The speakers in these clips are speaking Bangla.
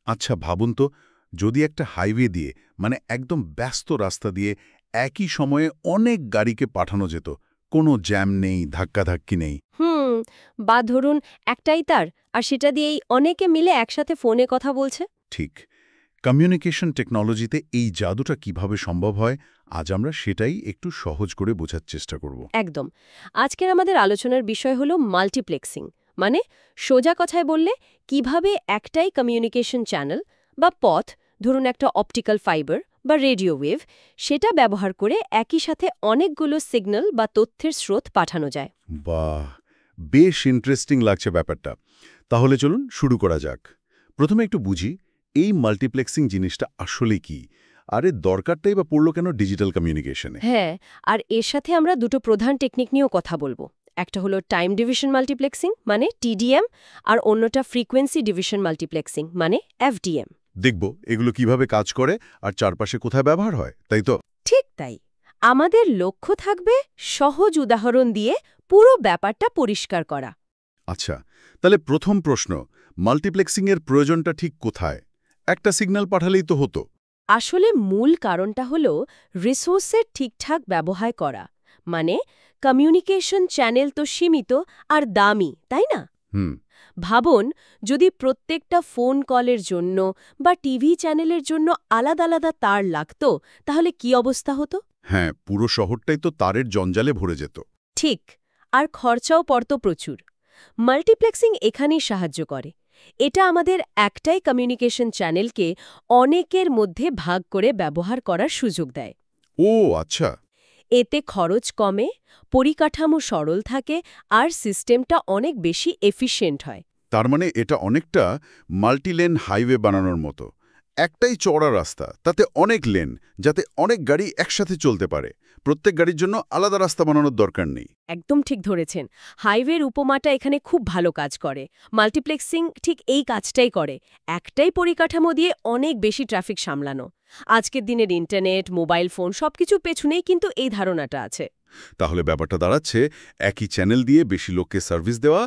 আচ্ছা ভাবুন তো, যদি একটা হাইওয়ে দিয়ে মানে একদম ব্যস্ত রাস্তা দিয়ে একই সময়ে অনেক গাড়িকে পাঠানো যেত, কোনো জ্যাম নেই, ধাক্কাধাক্কি নেই। হুম। বা ধরুন একটাই তার, আর সেটা দিয়েই অনেকে মিলে একসাথে ফোনে কথা বলছে। ঠিক। কমিউনিকেশন টেকনোলজিতে এই জাদুটা কিভাবে সম্ভব হয়, আজ আমরা সেটাই একটু সহজ করে বোঝার চেষ্টা করব। একদম। আজকের আমাদের আলোচনার বিষয় হলো মাল্টিপ্লেক্সিং, মানে সোজা কথায় বললে কিভাবে একটাই কমিউনিকেশন চ্যানেল বা পথ, ধরুন একটা অপটিক্যাল ফাইবার বা রেডিও ওয়েভ, সেটা ব্যবহার করে একই সাথে অনেকগুলো সিগন্যাল বা তথ্যের স্রোত পাঠানো যায়। বাহ, বেশ ইন্টারেস্টিং লাগছে ব্যাপারটা। তাহলে চলুন শুরু করা যাক। প্রথমে একটু বুঝি, এই মাল্টিপ্লেক্সিং জিনিসটা আসলে কি, আর এর দরকারটাই বা পড়ল কেন ডিজিটাল কমিউনিকেশনে? হ্যাঁ, আর এর সাথে আমরা দুটো প্রধান টেকনিক নিয়েও কথা বলবো। একটা হলো টাইম ডিভিশন মাল্টিপ্লেক্সিং মানে টিডিএম, আর অন্যটা ফ্রিকোয়েন্সি ডিভিশন মাল্টিপ্লেক্সিং মানে এফডিএম। দেখব এগুলো কিভাবে কাজ করে আর চারপাশে কোথায় ব্যবহার হয়, তাই তো? ঠিক তাই। আমাদের লক্ষ্য থাকবে সহজ উদাহরণ দিয়ে পুরো ব্যাপারটা পরিষ্কার করা। আচ্ছা, তাহলে প্রথম প্রশ্ন, মাল্টিপ্লেক্সিংয়ের প্রয়োজনটা ঠিক কোথায়? একটা সিগন্যাল পাঠালেই তো হতো। আসলে মূল কারণটা হলো রিসোর্সের ঠিকঠাক ব্যবহার করা। মানে কমিউনিকেশন চ্যানেল তো সীমিত আর দামি, তাই না? হুম। ভাবুন, যদি প্রত্যেকটা ফোন কলের জন্য বা টিভি চ্যানেলের জন্য আলাদা আলাদা তার লাগতো, তাহলে কি অবস্থা হতো? হ্যাঁ, পুরো শহরটাই তো তারের জঞ্জালে ভরে যেত। ঠিক। আর খরচাও পড়তো প্রচুর। মাল্টিপ্লেক্সিং এখানেই সাহায্য করে। এটা আমাদের একটাই কমিউনিকেশন চ্যানেলকে অনেকের মধ্যে ভাগ করে ব্যবহার করার সুযোগ দেয়। ও আচ্ছা। এতে খরচ কমে, পরিকাঠামো সরল থাকে, আর সিস্টেমটা অনেক বেশি এফিশিয়েন্ট হয়। তার মানে এটা অনেকটা মাল্টিলেন হাইওয়ে বানানোর মতো। একটাই চওড়া রাস্তা, তাতে অনেক লেন, যাতে অনেক গাড়ি একসাথে চলতে পারে। প্রত্যেক গাড়ির জন্য আলাদা রাস্তা বানানোর দরকার নেই। একদম ঠিক ধরেছেন। হাইওয়ের উপমাটা এখানে খুব ভালো কাজ করে। মাল্টিপ্লেক্সিং ঠিক এই কাজটাই করে, একটাই পরিকাঠামো দিয়ে অনেক বেশি ট্রাফিক সামলানো। আজকের দিনের ইন্টারনেট, মোবাইল ফোন সবকিছুর পেছনেই কিন্তু এই ধারণাটা আছে। তাহলে ব্যাপারটা দাঁড়াচ্ছে একই চ্যানেল দিয়ে বেশি লোককে সার্ভিস দেওয়া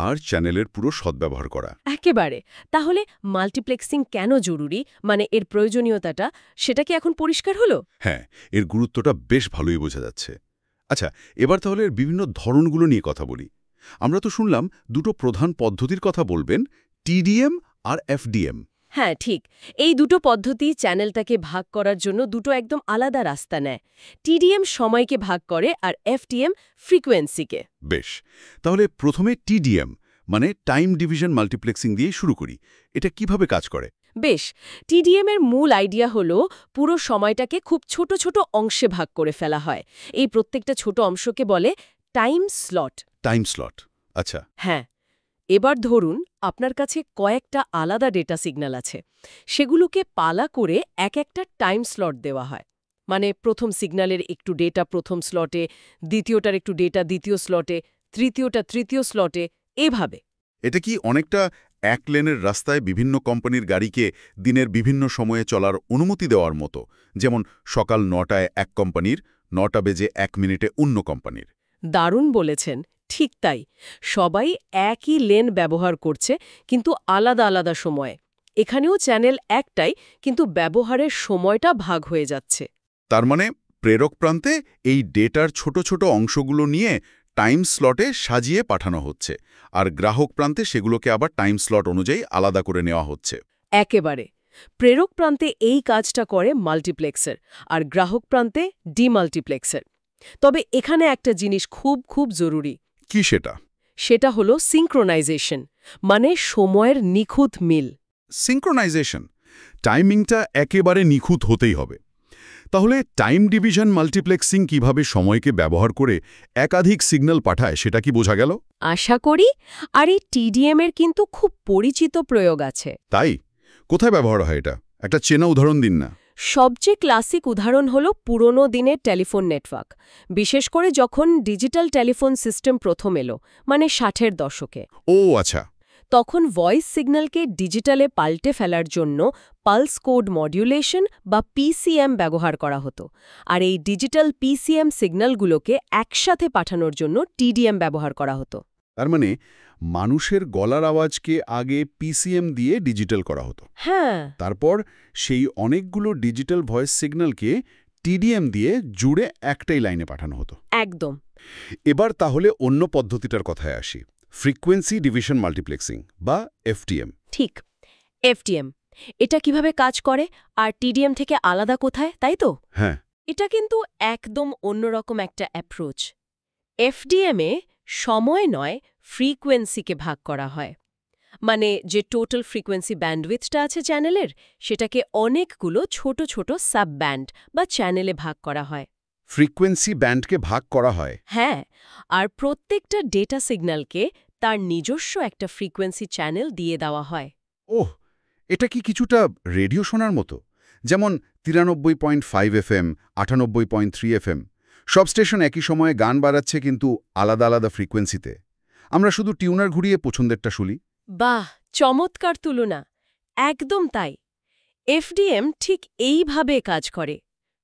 আর চ্যানেলের পুরো সদ্ব্যবহার করা। একেবারে। তাহলে মাল্টিপ্লেক্সিং কেন জরুরি, মানে এর প্রয়োজনীয়তাটা, সেটা কি এখন পরিষ্কার হলো? হ্যাঁ, এর গুরুত্বটা বেশ ভালোই বোঝা যাচ্ছে। আচ্ছা, এবার তাহলে এর বিভিন্ন ধরনগুলো নিয়ে কথা বলি। আমরা তো শুনলাম দুটো প্রধান পদ্ধতির কথা বলবেন, টিডিএম আর এফডিএম। হ্যাঁ, ঠিক। এই দুটো পদ্ধতি চ্যানেলটাকে ভাগ করার জন্য দুটো একদম আলাদা রাস্তা নেয়। টিডিএম সময়কে ভাগ করে আর এফডিএম ফ্রিকোয়েন্সিকে। বেশ, তাহলে প্রথমে টিডিএম মানে টাইম ডিভিশন মাল্টিপ্লেক্সিং দিয়ে শুরু করি। এটা কিভাবে কাজ করে? বেশ, টিডিএম এর মূল আইডিয়া হলো পুরো সময়টাকে খুব ছোট ছোট অংশে ভাগ করে ফেলা হয়। এই প্রত্যেকটা ছোট অংশকে বলে টাইম স্লট। Time slot. আচ্ছা। হ্যাঁ। এবার ধরুন আপনার কাছে কয়েকটা আলাদা ডেটা সিগন্যাল আছে। সেগুলোকে পালা করে এক একটা টাইম স্লট দেওয়া হয়। মানে প্রথম সিগন্যালের একটু ডেটা প্রথম স্লটে, দ্বিতীয়টার একটু ডেটা দ্বিতীয় স্লটে, তৃতীয়টা তৃতীয় স্লটে, এভাবে। এটা কি অনেকটা এক লেনের রাস্তায় বিভিন্ন কোম্পানির গাড়িকে দিনের বিভিন্ন সময়ে চলার অনুমতি দেওয়ার মতো? যেমন সকাল ৯টায় এক কোম্পানির, ৯টা বেজে ১ মিনিটে অন্য কোম্পানির। দারুণ বলেছেন। ঠিক তাই। সবাই একই লেন ব্যবহার করছে, কিন্তু আলাদা আলাদা সময়ে। এখানেও চ্যানেল একটাই, কিন্তু ব্যবহারের সময়টা ভাগ হয়ে যাচ্ছে। তার মানে প্রেরক প্রান্তে এই ডেটার ছোট ছোট অংশগুলো নিয়ে টাইম স্লটে সাজিয়ে পাঠানো হচ্ছে, আর গ্রাহক প্রান্তে সেগুলোকে আবার টাইম স্লট অনুযায়ী আলাদা করে নেওয়া হচ্ছে। একেবারে। প্রেরক প্রান্তে এই কাজটা করে মাল্টিপ্লেক্সার, আর গ্রাহক প্রান্তে ডিমাল্টিপ্লেক্সার। তবে এখানে একটা জিনিস খুব খুব জরুরি। কি সেটা? সেটা হলো সিঙ্ক্রোনাইজেশন, মানে সময়ের নিখুঁত মিল। সিঙ্ক্রোনাইজেশন। টাইমিংটা একেবারে নিখুঁত হতেই হবে। তাহলে টাইম ডিভিশন মাল্টিপ্লেক্সিং কিভাবে সময়কে ব্যবহার করে একাধিক সিগন্যাল পাঠায় সেটা কি বোঝা গেল? আশা করি। আর এই টিডিএম এর কিন্তু খুব পরিচিত প্রয়োগ আছে। তাই? কোথায় ব্যবহার হয় এটা? একটা চেনা উদাহরণ দিন না। সবচেয়ে ক্লাসিক উদাহরণ হলো পুরনো দিনের টেলিফোন নেটওয়ার্ক, বিশেষ করে যখন ডিজিটাল টেলিফোন সিস্টেম প্রথম এলো, মানে 60-এর দশকে। ও আচ্ছা। তখন ভয়েস সিগন্যালকে ডিজিটালে পাল্টে ফেলার জন্য পালস কোড মডুলেশন বা পিসিএম ব্যবহার করা হতো। আর এই ডিজিটাল পিসিএম সিগন্যালগুলোকে একসাথে পাঠানোর জন্য টিডিএম ব্যবহার করা হতো। তার মানে মানুষের গলার আওয়াজকে আগে পিসিএম দিয়ে ডিজিটাল করা হতো। হ্যাঁ, তারপর সেই অনেকগুলো ডিজিটাল ভয়েস সিগন্যালকে টিডিএম দিয়ে জুড়ে একটাই লাইনে পাঠানো হতো। একদম। এবার তাহলে অন্য পদ্ধতিটার কথায় আসি, ফ্রিকোয়েন্সি ডিভিশন মাল্টিপ্লেক্সিং বা এফটিএম। ঠিক, এফডিএম। এটা কিভাবে কাজ করে আর টিডিএম থেকে আলাদা কোথায়, তাই তো? হ্যাঁ, এটা কিন্তু একদম অন্যরকম একটা অ্যাপ্রোচ। এফডিএমে সময় নয়, ফ্রিকোয়েন্সিকে ভাগ করা হয়। মানে যে টোটাল ফ্রিকোয়েন্সি ব্যান্ডউইথটা আছে চ্যানেলের, সেটাকে অনেকগুলো ছোট ছোট সাব ব্যান্ড বা চ্যানেলে ভাগ করা হয়। ফ্রিকোয়েন্সি ব্যান্ডকে ভাগ করা হয়। হ্যাঁ, আর প্রত্যেকটা ডেটা সিগন্যালকে তার নিজস্ব একটা ফ্রিকোয়েন্সি চ্যানেল দিয়ে দেওয়া হয়। ওহ, এটা কি কিছুটা রেডিও শোনার মতো? যেমন 93.5 FM, 98.3 FM, সব স্টেশন একই সময়ে গান বাজাচ্ছে কিন্তু আলাদা আলাদা ফ্রিকোয়েন্সিতে। আমরা শুধু টিউনার ঘুরিয়ে পছন্দেরটা শুনি। বাহ, চমৎকার তুলনা! একদম তাই। এফডিএম ঠিক এইভাবে কাজ করে।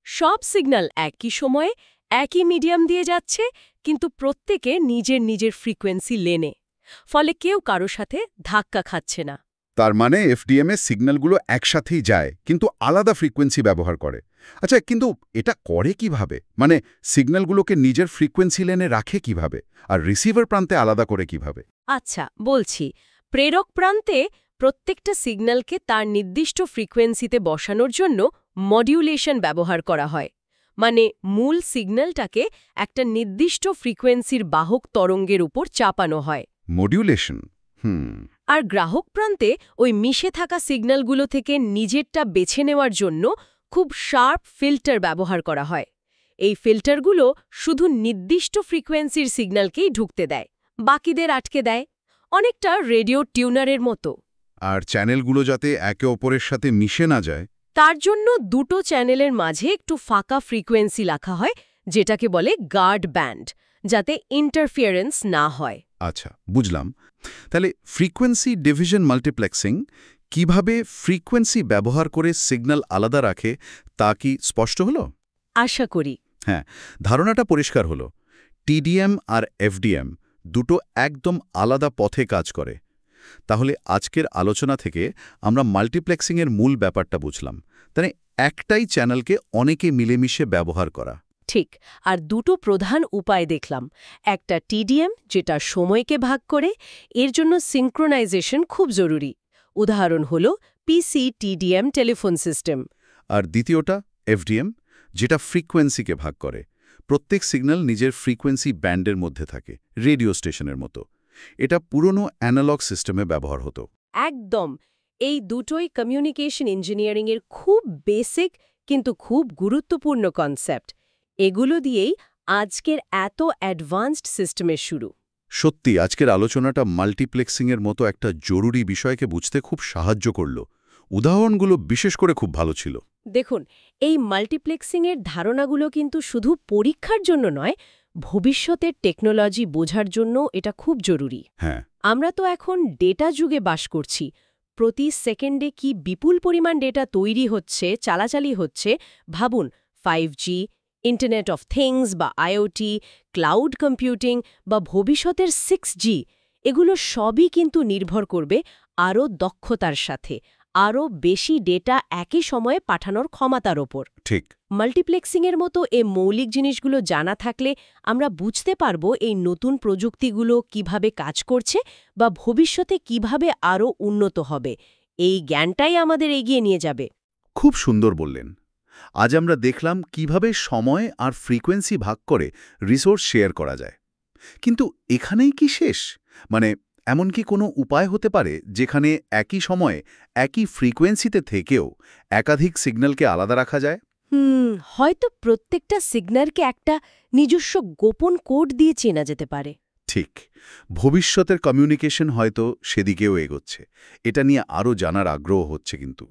সব সিগন্যাল একই সময়ে একই মিডিয়াম দিয়ে যাচ্ছে, কিন্তু প্রত্যেকে নিজের নিজের ফ্রিকোয়েন্সি লেনে। ফলে কেউ কারো সাথে ধাক্কা খাচ্ছে না। তার মানে এফডিএমে সিগন্যালগুলো একসাথেই যায় কিন্তু আলাদা ফ্রিকোয়েন্সি ব্যবহার করে। আচ্ছা, কিন্তু এটা করে কিভাবে? মানে সিগন্যালগুলোকে নিজের ফ্রিকোয়েন্সি লেনে রাখে কিভাবে, আর রিসিভার প্রান্তে আলাদা করে কিভাবে? আচ্ছা, বলছি। প্রেরক প্রান্তে প্রত্যেকটা সিগন্যালকে তার নির্দিষ্ট ফ্রিকোয়েন্সিতে বসানোর জন্য মডিউলেশন ব্যবহার করা হয়। মানে মূল সিগন্যালটাকে একটা নির্দিষ্ট ফ্রিকোয়েন্সির বাহক তরঙ্গের উপর চাপানো হয়। মডিউলেশন। আর গ্রাহক প্রান্তে ওই মিশে থাকা সিগন্যালগুলো থেকে নিজেরটা বেছে নেওয়ার জন্য খুব শার্প ফিল্টার ব্যবহার করা হয়। এই ফিল্টারগুলো শুধু নির্দিষ্ট ফ্রিকোয়েন্সির সিগন্যালকেই ঢুকতে দেয়, বাকিদের আটকে দেয়, অনেকটা রেডিও টিউনারের মতো। আর চ্যানেলগুলো যাতে একে অপরের সাথে মিশে না যায়, তার জন্য দুটো চ্যানেলের মাঝে একটু ফাঁকা ফ্রিকোয়েন্সি রাখা হয়, যেটাকে বলে গার্ড ব্যান্ড, যাতে ইন্টারফিয়ারেন্স না হয়। আচ্ছা, বুঝলাম। তাহলে ফ্রিকোয়েন্সি ডিভিশন মাল্টিপ্লেক্সিং কিভাবে ফ্রিকোয়েন্সি ব্যবহার করে সিগন্যাল আলাদা রাখে তা কি স্পষ্ট হলো? আশা করি। হ্যাঁ, ধারণাটা পরিষ্কার হলো। টিডিএম আর এফডিএম দুটো একদম আলাদা পথে কাজ করে। তাহলে আজকের আলোচনা থেকে আমরা মাল্টিপ্লেক্সিংয়ের মূল ব্যাপারটা বুঝলাম। মানে একটাই চ্যানেলকে অনেকে মিলেমিশে ব্যবহার করা। ঠিক, আর দুটো প্রধান উপায় দেখলাম। একটা টিডিএম, যেটা সময়কে ভাগ করে, এর জন্য সিঙ্ক্রোনাইজেশন খুব জরুরি। উদাহরণ হল পিসি টিডিএম টেলিফোন সিস্টেম। আর দ্বিতীয়টা এফডিএম, যেটা ফ্রিকোয়েন্সিকে ভাগ করে। প্রত্যেক সিগন্যাল নিজের ফ্রিকোয়েন্সি ব্যান্ডের মধ্যে থাকে, রেডিও স্টেশনের মতো। এটা পুরনো অ্যানালগ সিস্টেমে ব্যবহার হতো। একদম। এই দুটোই কমিউনিকেশন ইঞ্জিনিয়ারিংয়ের খুব বেসিক কিন্তু খুব গুরুত্বপূর্ণ কনসেপ্ট। এগুলো দিয়েই আজকের এত অ্যাডভান্সড সিস্টেমের শুরু। সত্যি আজকের আলোচনাটা মাল্টিপ্লেক্সিংয়ের মতো একটা জরুরি বিষয়কে বুঝতে খুব সাহায্য করল। উদাহরণগুলো বিশেষ করে খুব ভালো ছিল। দেখুন, এই মাল্টিপ্লেক্সিংয়ের ধারণাগুলো কিন্তু শুধু পরীক্ষার জন্য নয়, ভবিষ্যতের টেকনোলজি বোঝার জন্য এটা খুব জরুরি। হ্যাঁ, আমরা তো এখন ডেটা যুগে বাস করছি। প্রতি সেকেন্ডে কি বিপুল পরিমাণ ডেটা তৈরি হচ্ছে, চালাচালি হচ্ছে। ভাবুন, 5G, ইন্টারনেট অফ থিংস বা আইওটি, ক্লাউড কম্পিউটিং বা ভবিষ্যতের 6G, এগুলো সবই কিন্তু নির্ভর করবে আরও দক্ষতার সাথে, আরও বেশি ডেটা একই সময়ে পাঠানোর ক্ষমতার ওপর। ঠিক। মাল্টিপ্লেক্সিংয়ের মতো এই মৌলিক জিনিসগুলো জানা থাকলে আমরা বুঝতে পারব এই নতুন প্রযুক্তিগুলো কিভাবে কাজ করছে বা ভবিষ্যতে কিভাবে আরও উন্নত হবে। এই জ্ঞানটাই আমাদের এগিয়ে নিয়ে যাবে। খুব সুন্দর বললেন। আজ আমরা দেখলাম কিভাবে সময় আর ফ্রিকোয়েন্সি ভাগ করে রিসোর্স শেয়ার করা যায়। কিন্তু এখানেই কি শেষ? মানে এমন কি কোনো উপায় হতে পারে যেখানে একই সময়ে একই ফ্রিকোয়েন্সিতে থেকেও একাধিক সিগন্যালকে আলাদা রাখা যায়? হয়তো প্রত্যেকটা সিগন্যালকে একটা নিজস্ব গোপন কোড দিয়ে চেনা যেতে পারে। ঠিক। ভবিষ্যতের কমিউনিকেশন হয়তো সেদিকেও এগোচ্ছে। এটা নিয়ে আরও জানার আগ্রহ হচ্ছে কিন্তু।